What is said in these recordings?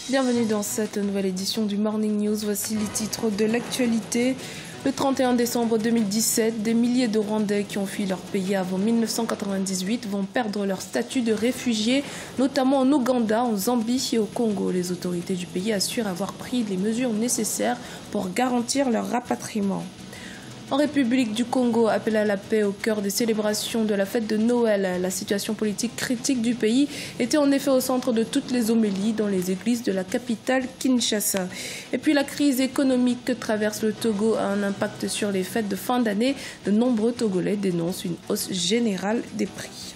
Bienvenue dans cette nouvelle édition du Morning News. Voici les titres de l'actualité. Le 31 décembre 2017, des milliers de Rwandais qui ont fui leur pays avant 1998 vont perdre leur statut de réfugiés, notamment en Ouganda, en Zambie et au Congo. Les autorités du pays assurent avoir pris les mesures nécessaires pour garantir leur rapatriement. En République du Congo, appel à la paix au cœur des célébrations de la fête de Noël. La situation politique critique du pays était en effet au centre de toutes les homélies dans les églises de la capitale Kinshasa. Et puis la crise économique que traverse le Togo a un impact sur les fêtes de fin d'année. De nombreux Togolais dénoncent une hausse générale des prix.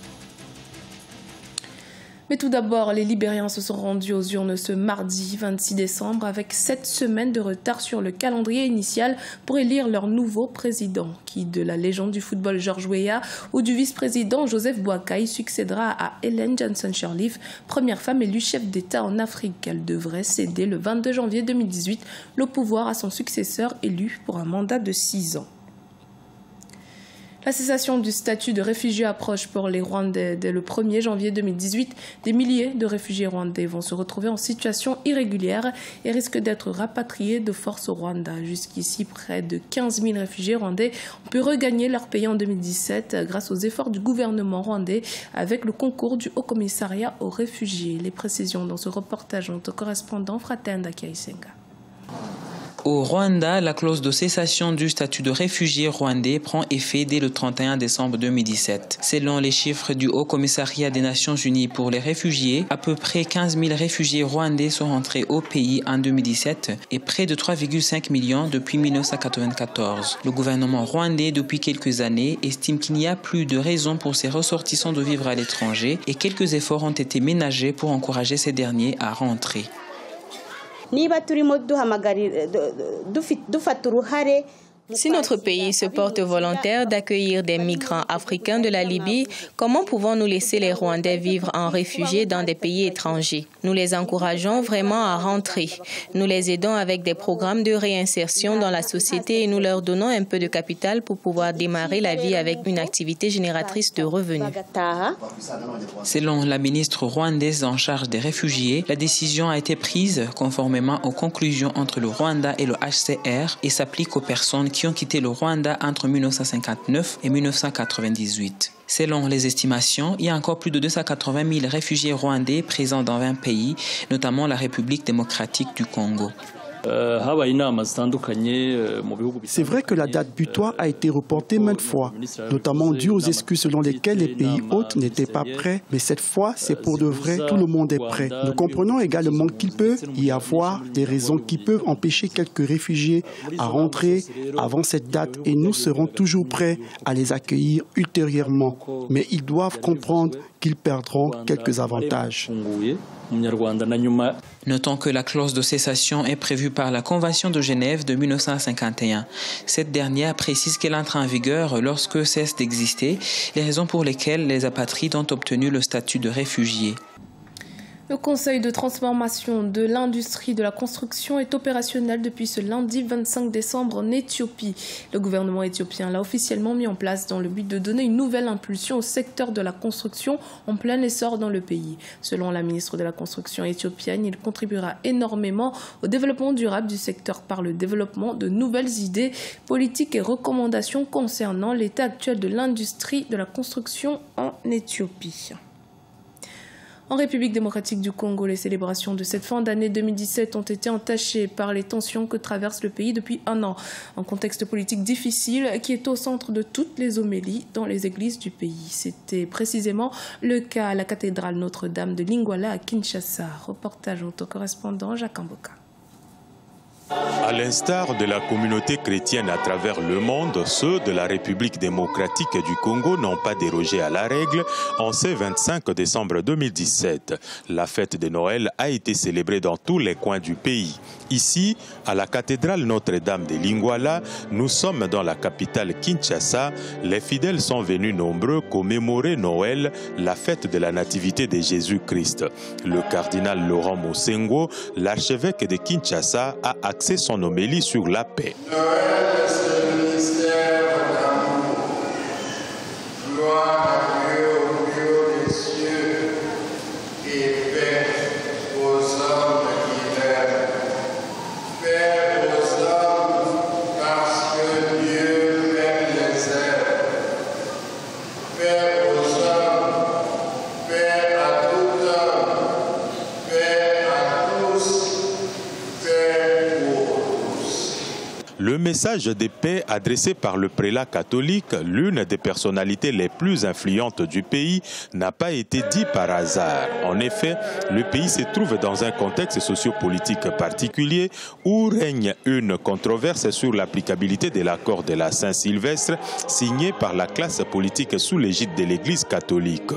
Mais tout d'abord, les Libériens se sont rendus aux urnes ce mardi 26 décembre avec 7 semaines de retard sur le calendrier initial pour élire leur nouveau président, qui de la légende du football George Weah ou du vice-président Joseph Boakai succédera à Ellen Johnson Sirleaf, première femme élue chef d'État en Afrique. Elle devrait céder le 22 janvier 2018 le pouvoir à son successeur élu pour un mandat de 6 ans. La cessation du statut de réfugié approche pour les Rwandais. Dès le 1er janvier 2018, des milliers de réfugiés rwandais vont se retrouver en situation irrégulière et risquent d'être rapatriés de force au Rwanda. Jusqu'ici, près de 15 000 réfugiés rwandais ont pu regagner leur pays en 2017 grâce aux efforts du gouvernement rwandais avec le concours du Haut-Commissariat aux réfugiés. Les précisions dans ce reportage ont au correspondant Fratenda Kiaisenga. Au Rwanda, la clause de cessation du statut de réfugié rwandais prend effet dès le 31 décembre 2017. Selon les chiffres du Haut-Commissariat des Nations Unies pour les réfugiés, à peu près 15 000 réfugiés rwandais sont rentrés au pays en 2017 et près de 3,5 millions depuis 1994. Le gouvernement rwandais, depuis quelques années, estime qu'il n'y a plus de raison pour ses ressortissants de vivre à l'étranger et quelques efforts ont été ménagés pour encourager ces derniers à rentrer. Si notre pays se porte volontaire d'accueillir des migrants africains de la Libye, comment pouvons-nous laisser les Rwandais vivre en réfugiés dans des pays étrangers? Nous les encourageons vraiment à rentrer. Nous les aidons avec des programmes de réinsertion dans la société et nous leur donnons un peu de capital pour pouvoir démarrer la vie avec une activité génératrice de revenus. Selon la ministre rwandaise en charge des réfugiés, la décision a été prise conformément aux conclusions entre le Rwanda et le HCR et s'applique aux personnes qui ont quitté le Rwanda entre 1959 et 1998. Selon les estimations, il y a encore plus de 280 000 réfugiés rwandais présents dans 20 pays, notamment la République démocratique du Congo. C'est vrai que la date butoir a été reportée maintes fois, notamment dû aux excuses selon lesquelles les pays hôtes n'étaient pas prêts, mais cette fois, c'est pour de vrai, tout le monde est prêt. Nous comprenons également qu'il peut y avoir des raisons qui peuvent empêcher quelques réfugiés à rentrer avant cette date et nous serons toujours prêts à les accueillir ultérieurement. Mais ils doivent comprendre qu'ils perdront quelques avantages. Notons que la clause de cessation est prévue par la Convention de Genève de 1951. Cette dernière précise qu'elle entre en vigueur lorsque cessent d'exister les raisons pour lesquelles les apatrides ont obtenu le statut de réfugiés. Le Conseil de transformation de l'industrie de la construction est opérationnel depuis ce lundi 25 décembre en Éthiopie. Le gouvernement éthiopien l'a officiellement mis en place dans le but de donner une nouvelle impulsion au secteur de la construction en plein essor dans le pays. Selon la ministre de la Construction éthiopienne, il contribuera énormément au développement durable du secteur par le développement de nouvelles idées, politiques et recommandations concernant l'état actuel de l'industrie de la construction en Éthiopie. En République démocratique du Congo, les célébrations de cette fin d'année 2017 ont été entachées par les tensions que traverse le pays depuis un an. Un contexte politique difficile qui est au centre de toutes les homélies dans les églises du pays. C'était précisément le cas à la cathédrale Notre-Dame de Lingwala à Kinshasa. Reportage au correspondant Jacques Amboka. À l'instar de la communauté chrétienne à travers le monde, ceux de la République démocratique du Congo n'ont pas dérogé à la règle en ce 25 décembre 2017. La fête de Noël a été célébrée dans tous les coins du pays. Ici, à la cathédrale Notre-Dame de Lingwala, nous sommes dans la capitale Kinshasa. Les fidèles sont venus nombreux commémorer Noël, la fête de la nativité de Jésus-Christ. Le cardinal Laurent Mosengo, l'archevêque de Kinshasa, a axé son homélie sur la paix. Noël, c'est le mystère de l'amour. Gloire à Dieu au plus haut des cieux et paix aux hommes qui Le message de paix adressé par le prélat catholique, l'une des personnalités les plus influentes du pays, n'a pas été dit par hasard. En effet, le pays se trouve dans un contexte sociopolitique particulier où règne une controverse sur l'applicabilité de l'accord de la Saint-Sylvestre signé par la classe politique sous l'égide de l'Église catholique.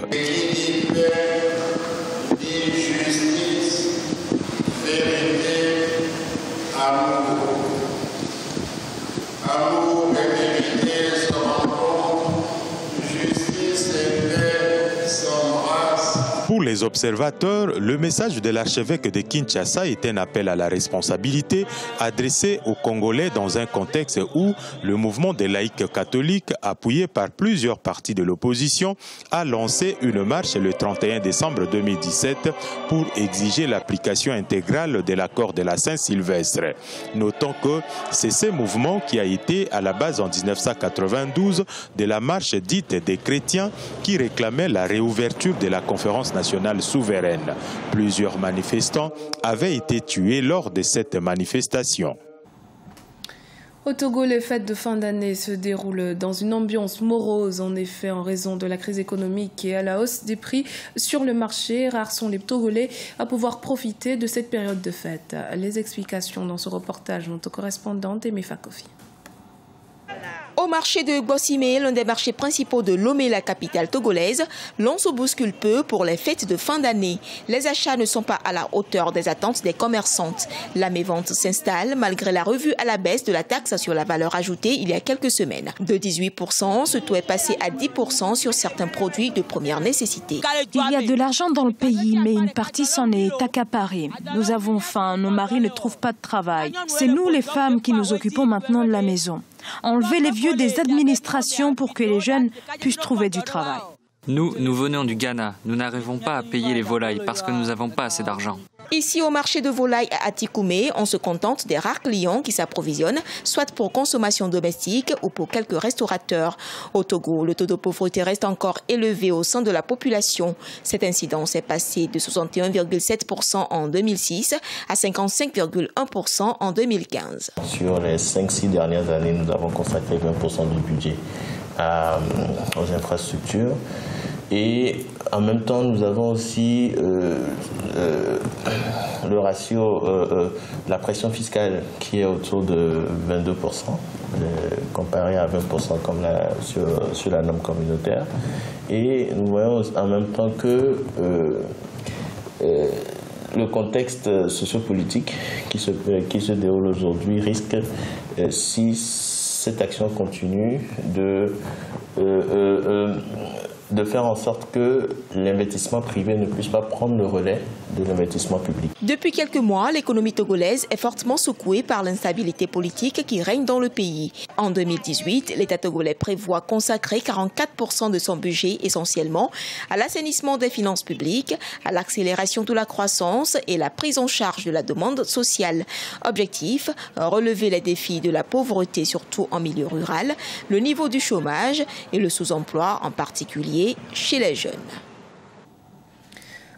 Pour les observateurs, le message de l'archevêque de Kinshasa est un appel à la responsabilité adressé aux Congolais dans un contexte où le mouvement des laïcs catholiques, appuyé par plusieurs partis de l'opposition, a lancé une marche le 31 décembre 2017 pour exiger l'application intégrale de l'accord de la Saint-Sylvestre. Notons que c'est ce mouvement qui a été à la base en 1992 de la marche dite des chrétiens qui réclamait la réouverture de la conférence nationale souveraine. Plusieurs manifestants avaient été tués lors de cette manifestation. Au Togo, les fêtes de fin d'année se déroulent dans une ambiance morose. En effet, en raison de la crise économique et à la hausse des prix sur le marché, rares sont les Togolais à pouvoir profiter de cette période de fête. Les explications dans ce reportage, notre correspondante Emefa Kofi. Au marché de Gossimé, l'un des marchés principaux de Lomé, la capitale togolaise, l'on se bouscule peu pour les fêtes de fin d'année. Les achats ne sont pas à la hauteur des attentes des commerçantes. La mévente s'installe malgré la revue à la baisse de la taxe sur la valeur ajoutée il y a quelques semaines. De 18%, ce taux est passé à 10% sur certains produits de première nécessité. Il y a de l'argent dans le pays, mais une partie s'en est accaparée. Nous avons faim, nos maris ne trouvent pas de travail. C'est nous les femmes qui nous occupons maintenant de la maison. Enlever les vieux des administrations pour que les jeunes puissent trouver du travail. Nous venons du Ghana. Nous n'arrivons pas à payer les volailles parce que nous n'avons pas assez d'argent. Ici, au marché de volailles à Atikoumé, on se contente des rares clients qui s'approvisionnent, soit pour consommation domestique ou pour quelques restaurateurs. Au Togo, le taux de pauvreté reste encore élevé au sein de la population. Cette incidence est passée de 61,7% en 2006 à 55,1% en 2015. Sur les 5-6 dernières années, nous avons consacré 20% du budget aux infrastructures. Et en même temps, nous avons aussi le ratio de la pression fiscale qui est autour de 22%, comparé à 20% comme sur la norme communautaire. Et nous voyons en même temps que le contexte sociopolitique qui se déroule aujourd'hui risque, si cette action continue, de faire en sorte que l'investissement privé ne puisse pas prendre le relais de l'investissement public. Depuis quelques mois, l'économie togolaise est fortement secouée par l'instabilité politique qui règne dans le pays. En 2018, l'État togolais prévoit consacrer 44% de son budget essentiellement à l'assainissement des finances publiques, à l'accélération de la croissance et la prise en charge de la demande sociale. Objectif, relever les défis de la pauvreté, surtout en milieu rural, le niveau du chômage et le sous-emploi, en particulier chez les jeunes.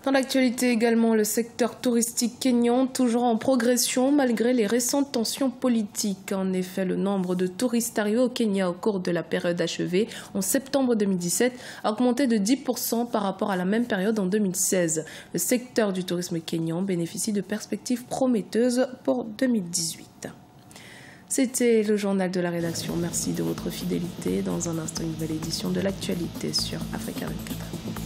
Dans l'actualité également, le secteur touristique kényan toujours en progression malgré les récentes tensions politiques. En effet, le nombre de touristes arrivés au Kenya au cours de la période achevée en septembre 2017 a augmenté de 10% par rapport à la même période en 2016. Le secteur du tourisme kényan bénéficie de perspectives prometteuses pour 2018. C'était le journal de la rédaction. Merci de votre fidélité. Dans un instant, une nouvelle édition de l'actualité sur Africa 24.